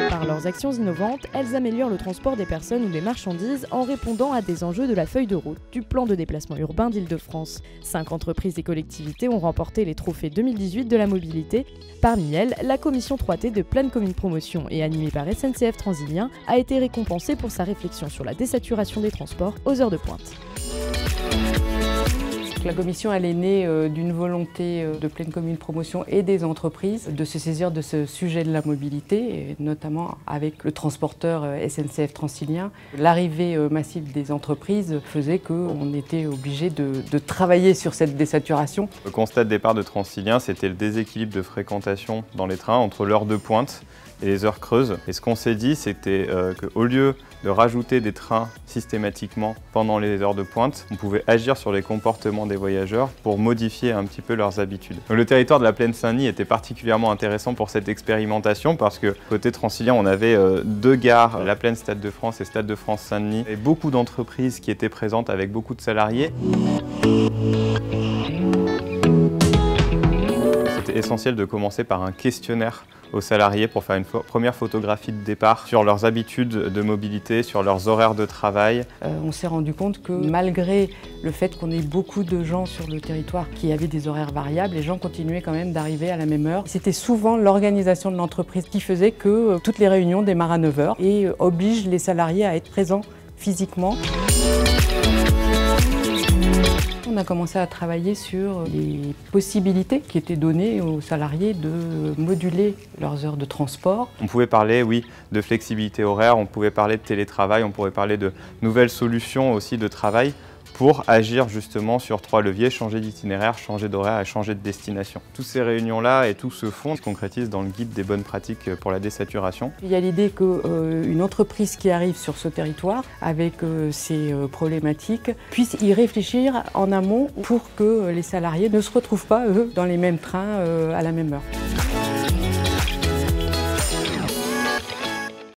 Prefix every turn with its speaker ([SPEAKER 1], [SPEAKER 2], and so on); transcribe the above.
[SPEAKER 1] Par leurs actions innovantes, elles améliorent le transport des personnes ou des marchandises en répondant à des enjeux de la feuille de route du plan de déplacement urbain d'Île-de-France. 5 entreprises et collectivités ont remporté les trophées 2018 de la mobilité. Parmi elles, la commission 3T de Plaine Commune Promotion et animée par SNCF Transilien a été récompensée pour sa réflexion sur la désaturation des transports aux heures de pointe.
[SPEAKER 2] La commission elle est née d'une volonté de Plaine Commune Promotion et des entreprises de se saisir de ce sujet de la mobilité, et notamment avec le transporteur SNCF Transilien. L'arrivée massive des entreprises faisait qu'on était obligé de travailler sur cette désaturation.
[SPEAKER 3] Le constat de départ de Transilien, c'était le déséquilibre de fréquentation dans les trains entre l'heure de pointe et les heures creuses. Et ce qu'on s'est dit, c'était qu'au lieu de rajouter des trains systématiquement pendant les heures de pointe, on pouvait agir sur les comportements des voyageurs pour modifier un petit peu leurs habitudes. Donc, le territoire de la Plaine Saint-Denis était particulièrement intéressant pour cette expérimentation parce que côté Transilien, on avait 2 gares, la Plaine Stade de France et Stade de France Saint-Denis, et beaucoup d'entreprises qui étaient présentes avec beaucoup de salariés. C'était essentiel de commencer par un questionnaire aux salariés pour faire une première photographie de départ sur leurs habitudes de mobilité, sur leurs horaires de travail.
[SPEAKER 2] On s'est rendu compte que malgré le fait qu'on ait beaucoup de gens sur le territoire qui avaient des horaires variables, les gens continuaient quand même d'arriver à la même heure. C'était souvent l'organisation de l'entreprise qui faisait que toutes les réunions démarrent à 9 h et oblige les salariés à être présents physiquement. On a commencé à travailler sur les possibilités qui étaient données aux salariés de moduler leurs heures de transport.
[SPEAKER 3] On pouvait parler, oui, de flexibilité horaire, on pouvait parler de télétravail, on pourrait parler de nouvelles solutions aussi de travail pour agir justement sur 3 leviers, changer d'itinéraire, changer d'horaire et changer de destination. Toutes ces réunions-là et tout ce fond se concrétisent dans le guide des bonnes pratiques pour la désaturation.
[SPEAKER 2] Il y a l'idée qu'une entreprise qui arrive sur ce territoire avec ses problématiques puisse y réfléchir en amont pour que les salariés ne se retrouvent pas, eux, dans les mêmes trains à la même heure.